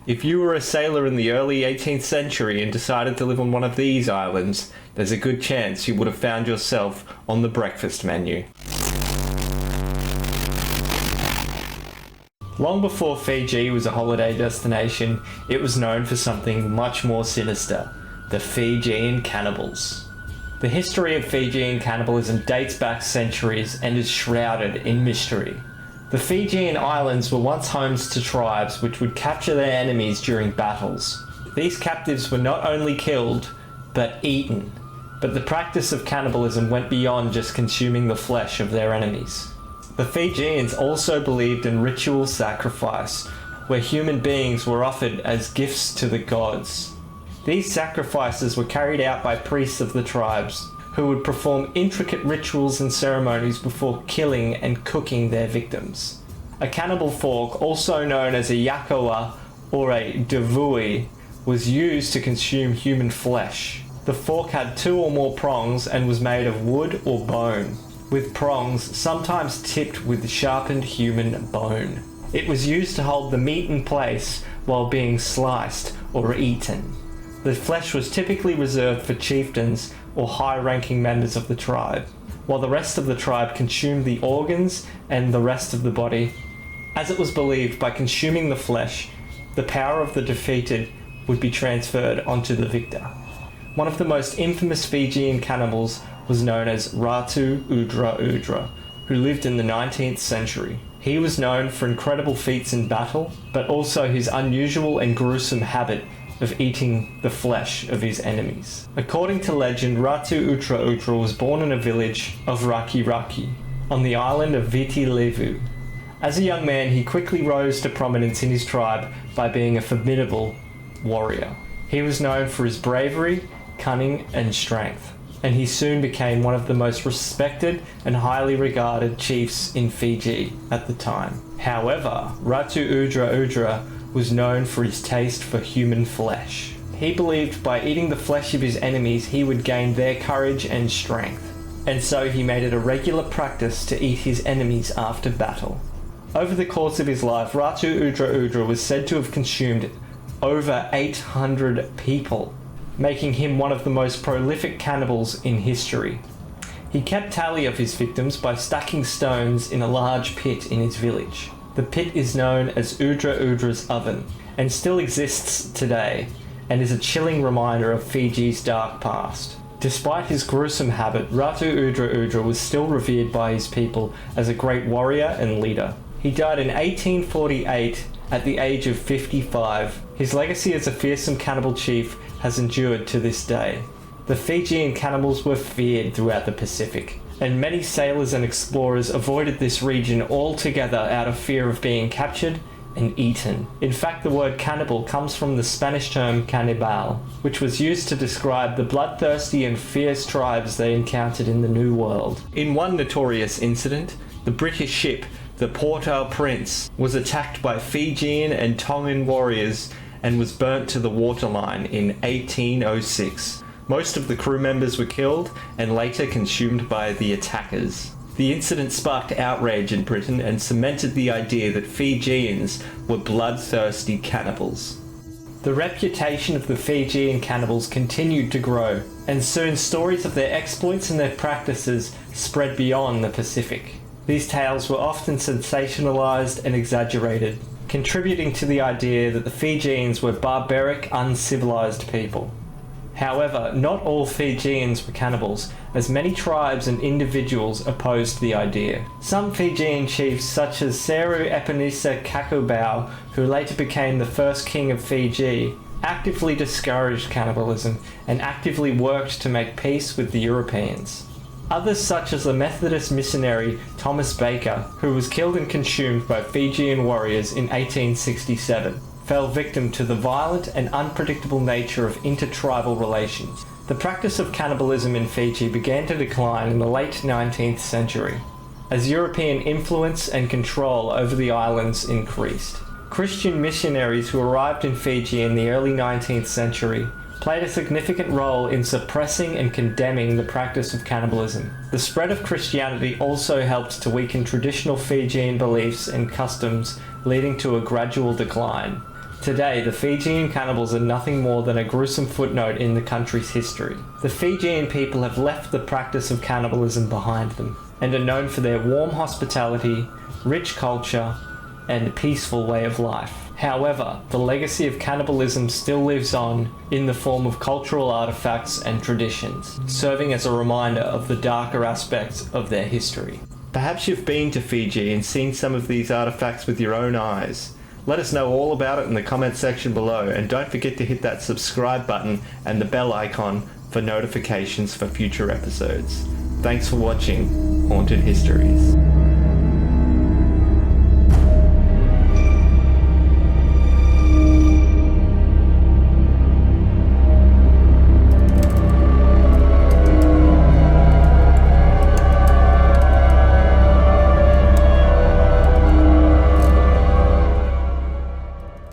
If you were a sailor in the early 18th century and decided to live on one of these islands, there's a good chance you would have found yourself on the breakfast menu. Long before Fiji was a holiday destination, it was known for something much more sinister: the Fijian cannibals. The history of Fijian cannibalism dates back centuries and is shrouded in mystery. The Fijian Islands were once homes to tribes which would capture their enemies during battles. These captives were not only killed, but eaten. But the practice of cannibalism went beyond just consuming the flesh of their enemies. The Fijians also believed in ritual sacrifice, where human beings were offered as gifts to the gods. These sacrifices were carried out by priests of the tribes, who would perform intricate rituals and ceremonies before killing and cooking their victims. A cannibal fork, also known as a yakawa or a devui, was used to consume human flesh. The fork had 2 or more prongs and was made of wood or bone, with prongs sometimes tipped with sharpened human bone. It was used to hold the meat in place while being sliced or eaten. The flesh was typically reserved for chieftains or high-ranking members of the tribe, while the rest of the tribe consumed the organs and the rest of the body, as it was believed by consuming the flesh, the power of the defeated would be transferred onto the victor. One of the most infamous Fijian cannibals was known as Ratu Udre Udre, who lived in the 19th century. He was known for incredible feats in battle, but also his unusual and gruesome habit of eating the flesh of his enemies. According to legend, Ratu Udre Udre was born in a village of Raki Raki, on the island of Viti Levu. As a young man, he quickly rose to prominence in his tribe by being a formidable warrior. He was known for his bravery, cunning, and strength, and he soon became one of the most respected and highly regarded chiefs in Fiji at the time. However, Ratu Udre Udre was known for his taste for human flesh. He believed by eating the flesh of his enemies he would gain their courage and strength, and so he made it a regular practice to eat his enemies after battle. Over the course of his life, Ratu Udre Udre was said to have consumed over 800 people, making him one of the most prolific cannibals in history. He kept tally of his victims by stacking stones in a large pit in his village. The pit is known as Udre Udre's oven, and still exists today, and is a chilling reminder of Fiji's dark past. Despite his gruesome habit, Ratu Udre Udre was still revered by his people as a great warrior and leader. He died in 1848 at the age of 55. His legacy as a fearsome cannibal chief has endured to this day. The Fijian cannibals were feared throughout the Pacific, and many sailors and explorers avoided this region altogether out of fear of being captured and eaten. In fact, the word cannibal comes from the Spanish term cannibal, which was used to describe the bloodthirsty and fierce tribes they encountered in the New World. In one notorious incident, the British ship, the Port-au-Prince, was attacked by Fijian and Tongan warriors and was burnt to the waterline in 1806. Most of the crew members were killed and later consumed by the attackers. The incident sparked outrage in Britain and cemented the idea that Fijians were bloodthirsty cannibals. The reputation of the Fijian cannibals continued to grow, and soon stories of their exploits and their practices spread beyond the Pacific. These tales were often sensationalized and exaggerated, contributing to the idea that the Fijians were barbaric, uncivilized people. However, not all Fijians were cannibals, as many tribes and individuals opposed the idea. Some Fijian chiefs, such as Seru Epenisa Kakubau, who later became the first king of Fiji, actively discouraged cannibalism and actively worked to make peace with the Europeans. Others, such as the Methodist missionary Thomas Baker, who was killed and consumed by Fijian warriors in 1867, fell victim to the violent and unpredictable nature of intertribal relations. The practice of cannibalism in Fiji began to decline in the late 19th century, as European influence and control over the islands increased. Christian missionaries who arrived in Fiji in the early 19th century played a significant role in suppressing and condemning the practice of cannibalism. The spread of Christianity also helped to weaken traditional Fijian beliefs and customs, leading to a gradual decline. Today, the Fijian cannibals are nothing more than a gruesome footnote in the country's history. The Fijian people have left the practice of cannibalism behind them, and are known for their warm hospitality, rich culture, and peaceful way of life. However, the legacy of cannibalism still lives on in the form of cultural artifacts and traditions, serving as a reminder of the darker aspects of their history. Perhaps you've been to Fiji and seen some of these artifacts with your own eyes. Let us know all about it in the comment section below, and don't forget to hit that subscribe button and the bell icon for notifications for future episodes. Thanks for watching Haunted Histories.